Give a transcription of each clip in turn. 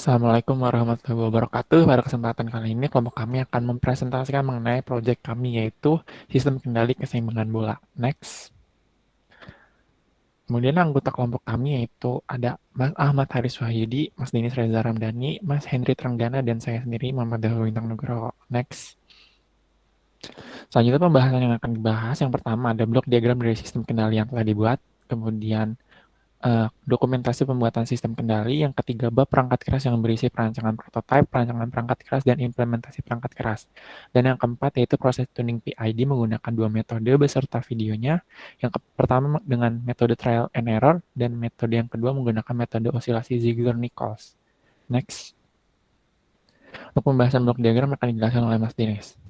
Assalamualaikum warahmatullahi wabarakatuh. Pada kesempatan kali ini, kelompok kami akan mempresentasikan mengenai proyek kami, yaitu sistem kendali keseimbangan bola. Next. Kemudian anggota kelompok kami yaitu ada Mas Ahmad Haris Wahyudi, Mas Denis Reza Ramdhani, Mas Henry Trenggana, dan saya sendiri Muhammad Dahul Bintang Nugroho. Next. Selanjutnya pembahasan yang akan dibahas, yang pertama ada blok diagram dari sistem kendali yang telah dibuat, kemudian dokumentasi pembuatan sistem kendali, yang ketiga bab perangkat keras yang berisi perancangan prototipe, perancangan perangkat keras, dan implementasi perangkat keras. Dan yang keempat yaitu proses tuning PID menggunakan dua metode beserta videonya. Yang pertama dengan metode trial and error, dan metode yang kedua menggunakan metode osilasi Ziegler-Nichols. Next. Untuk pembahasan blok diagram akan dijelaskan oleh Mas Dinis.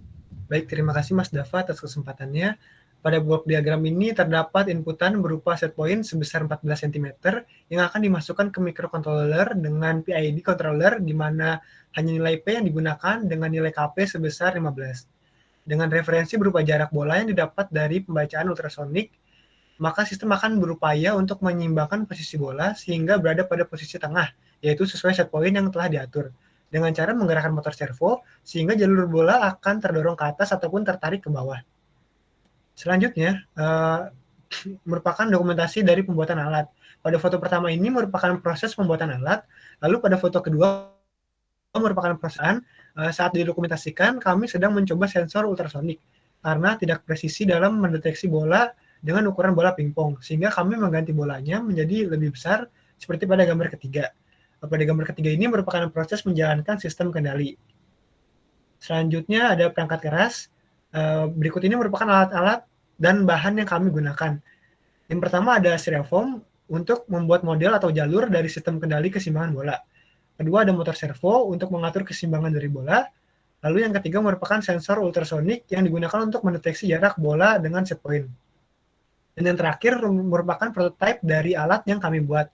Baik, terima kasih Mas Dava atas kesempatannya. Pada blok diagram ini terdapat inputan berupa set point sebesar 14 cm yang akan dimasukkan ke microcontroller dengan PID controller di mana hanya nilai P yang digunakan dengan nilai KP sebesar 15. Dengan referensi berupa jarak bola yang didapat dari pembacaan ultrasonik, maka sistem akan berupaya untuk menyeimbangkan posisi bola sehingga berada pada posisi tengah, yaitu sesuai set point yang telah diatur dengan cara menggerakkan motor servo sehingga jalur bola akan terdorong ke atas ataupun tertarik ke bawah. Selanjutnya, merupakan dokumentasi dari pembuatan alat. Pada foto pertama ini merupakan proses pembuatan alat, lalu pada foto kedua merupakan perasaan saat didokumentasikan kami sedang mencoba sensor ultrasonik karena tidak presisi dalam mendeteksi bola dengan ukuran bola pingpong, sehingga kami mengganti bolanya menjadi lebih besar seperti pada gambar ketiga. Pada gambar ketiga ini merupakan proses menjalankan sistem kendali. Selanjutnya ada perangkat keras. Berikut ini merupakan alat-alat dan bahan yang kami gunakan. Yang pertama ada styrofoam untuk membuat model atau jalur dari sistem kendali keseimbangan bola. Kedua ada motor servo untuk mengatur keseimbangan dari bola. Lalu yang ketiga merupakan sensor ultrasonik yang digunakan untuk mendeteksi jarak bola dengan set point. Dan yang terakhir merupakan prototipe dari alat yang kami buat.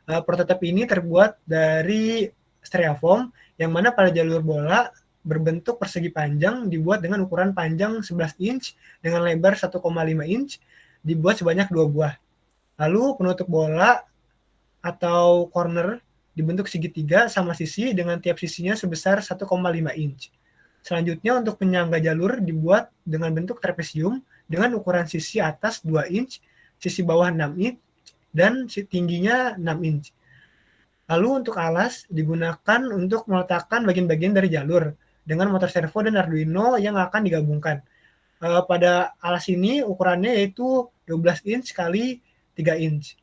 Prototipe ini terbuat dari styrofoam yang mana pada jalur bola berbentuk persegi panjang dibuat dengan ukuran panjang 11 inch dengan lebar 1,5 inch dibuat sebanyak 2 buah. Lalu penutup bola atau corner dibentuk segitiga sama sisi dengan tiap sisinya sebesar 1,5 inch. Selanjutnya untuk penyangga jalur dibuat dengan bentuk trapesium dengan ukuran sisi atas 2 inch, sisi bawah 6 inch, dan tingginya 6 inch. Lalu untuk alas digunakan untuk meletakkan bagian-bagian dari jalur dengan motor servo dan Arduino yang akan digabungkan. Pada alas ini ukurannya yaitu 12 inch kali 3 inch.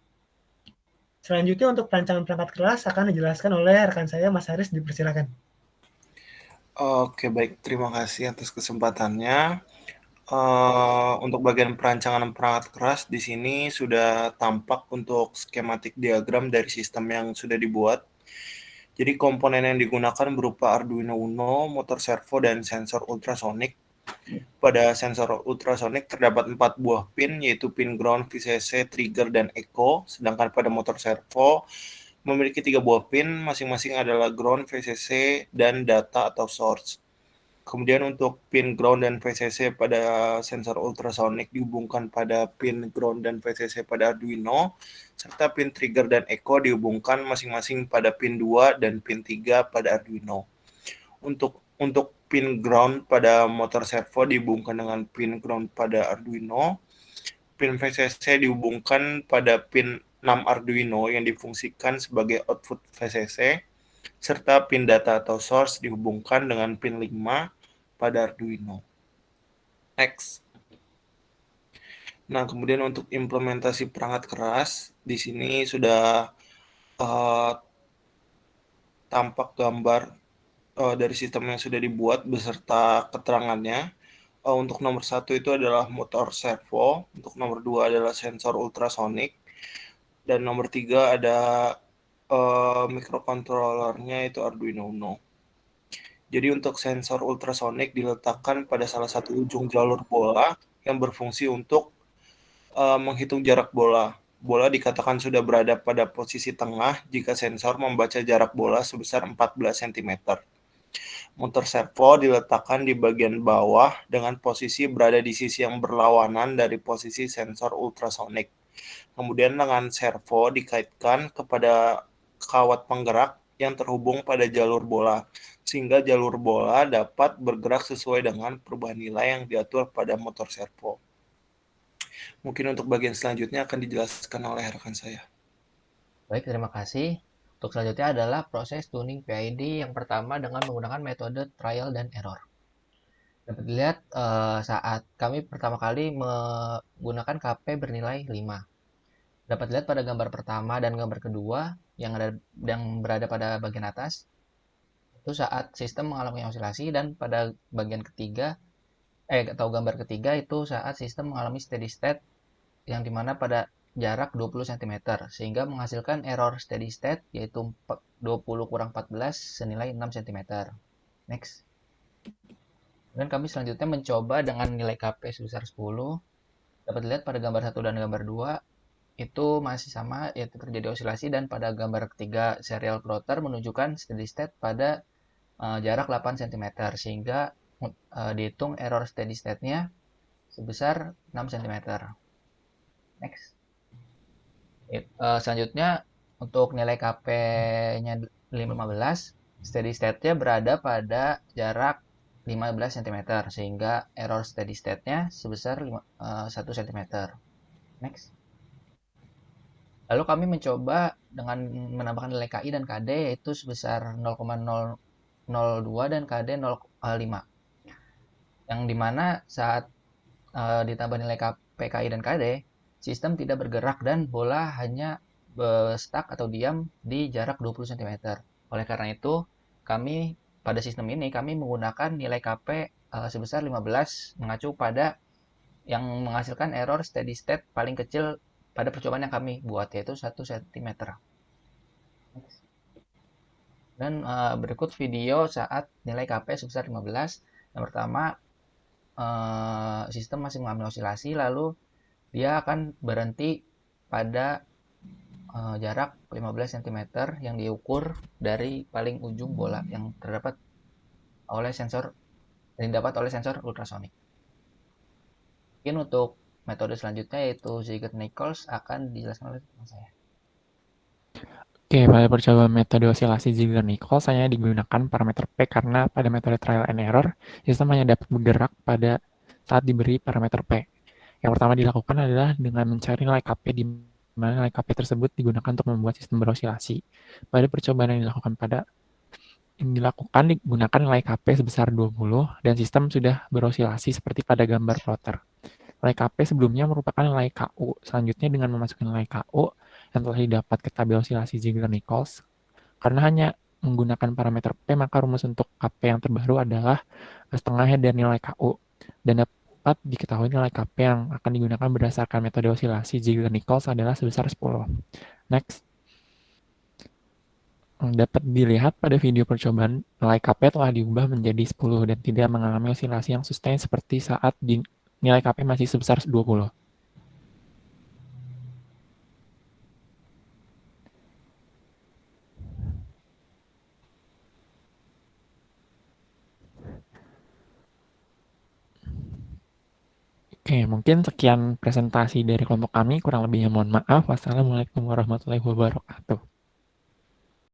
Selanjutnya untuk perancangan perangkat keras akan dijelaskan oleh rekan saya Mas Haris, dipersilakan. Oke, baik. Terima kasih atas kesempatannya. Untuk bagian perancangan perangkat keras di sini sudah tampak untuk skematik diagram dari sistem yang sudah dibuat. Jadi komponen yang digunakan berupa Arduino Uno, motor servo, dan sensor ultrasonik. Pada sensor ultrasonik terdapat 4 buah pin, yaitu pin ground, VCC, trigger, dan echo. Sedangkan pada motor servo memiliki 3 buah pin, masing-masing adalah ground, VCC, dan data atau source. Kemudian untuk pin ground dan VCC pada sensor ultrasonik dihubungkan pada pin ground dan VCC pada Arduino, serta pin trigger dan echo dihubungkan masing-masing pada pin 2 dan pin 3 pada Arduino. Untuk pin ground pada motor servo dihubungkan dengan pin ground pada Arduino, pin VCC dihubungkan pada pin 6 Arduino yang difungsikan sebagai output VCC, serta pin data atau source dihubungkan dengan pin 5 pada Arduino. Next. Nah, kemudian untuk implementasi perangkat keras, di sini sudah tampak gambar dari sistem yang sudah dibuat beserta keterangannya. Untuk nomor 1 itu adalah motor servo, untuk nomor 2 adalah sensor ultrasonik, dan nomor 3 ada microcontrollernya itu Arduino Uno. Jadi untuk sensor ultrasonik diletakkan pada salah satu ujung jalur bola yang berfungsi untuk menghitung jarak bola. Bola dikatakan sudah berada pada posisi tengah jika sensor membaca jarak bola sebesar 14 cm. Motor servo diletakkan di bagian bawah dengan posisi berada di sisi yang berlawanan dari posisi sensor ultrasonik. Kemudian dengan servo dikaitkan kepada kawat penggerak yang terhubung pada jalur bola, sehingga jalur bola dapat bergerak sesuai dengan perubahan nilai yang diatur pada motor servo. Mungkin untuk bagian selanjutnya akan dijelaskan oleh rekan saya. Baik, terima kasih. Untuk selanjutnya adalah proses tuning PID yang pertama dengan menggunakan metode trial dan error. Dapat dilihat saat kami pertama kali menggunakan KP bernilai 5. Dapat dilihat pada gambar pertama dan gambar kedua yang berada pada bagian atas, itu saat sistem mengalami osilasi, dan pada bagian ketiga atau gambar ketiga itu saat sistem mengalami steady state yang dimana pada jarak 20 cm sehingga menghasilkan error steady state yaitu 20 kurang 14 senilai 6 cm. Next. Dan kami selanjutnya mencoba dengan nilai KP sebesar 10. Dapat dilihat pada gambar 1 dan gambar 2 itu masih sama, yaitu terjadi osilasi, dan pada gambar ketiga serial plotter menunjukkan steady state pada jarak 8 cm sehingga dihitung error steady state-nya sebesar 6 cm. Next. Selanjutnya untuk nilai KP-nya 15, steady state-nya berada pada jarak 15 cm sehingga error steady state-nya sebesar 1 cm. Next. Lalu kami mencoba dengan menambahkan nilai KI dan KD yaitu sebesar 0,002 dan KD 0,5. Yang dimana saat ditambah nilai KP, KI, dan KD, sistem tidak bergerak dan bola hanya stuck atau diam di jarak 20 cm. Oleh karena itu, kami pada sistem ini kami menggunakan nilai KP sebesar 15 mengacu pada yang menghasilkan error steady state paling kecil pada percobaan yang kami buat yaitu 1 cm. Dan berikut video saat nilai KP sebesar 15. Yang pertama, sistem masih mengalami osilasi, lalu dia akan berhenti pada jarak 15 cm yang diukur dari paling ujung bola yang didapat oleh sensor ultrasonik. Mungkin untuk metode selanjutnya yaitu Ziegler-Nichols akan dijelaskan oleh teman saya. Oke, pada percobaan metode osilasi Ziegler-Nichols hanya digunakan parameter P karena pada metode trial and error, sistem hanya dapat bergerak pada saat diberi parameter P. Yang pertama dilakukan adalah dengan mencari nilai KP di mana nilai KP tersebut digunakan untuk membuat sistem berosilasi. Pada percobaan yang dilakukan digunakan nilai KP sebesar 20 dan sistem sudah berosilasi seperti pada gambar plotter. Nilai KP sebelumnya merupakan nilai KU. Selanjutnya dengan memasukkan nilai KU yang telah didapat ke tabel osilasi Ziegler-Nichols, karena hanya menggunakan parameter P, maka rumus untuk KP yang terbaru adalah setengahnya dari nilai KU. Dan dapat diketahui nilai KP yang akan digunakan berdasarkan metode osilasi Ziegler-Nichols adalah sebesar 10. Next. Dapat dilihat pada video percobaan, nilai KP telah diubah menjadi 10 dan tidak mengalami osilasi yang sustain seperti saat nilai KP masih sebesar 20. Oke, mungkin sekian presentasi dari kelompok kami. Kurang lebihnya mohon maaf. Wassalamualaikum warahmatullahi wabarakatuh.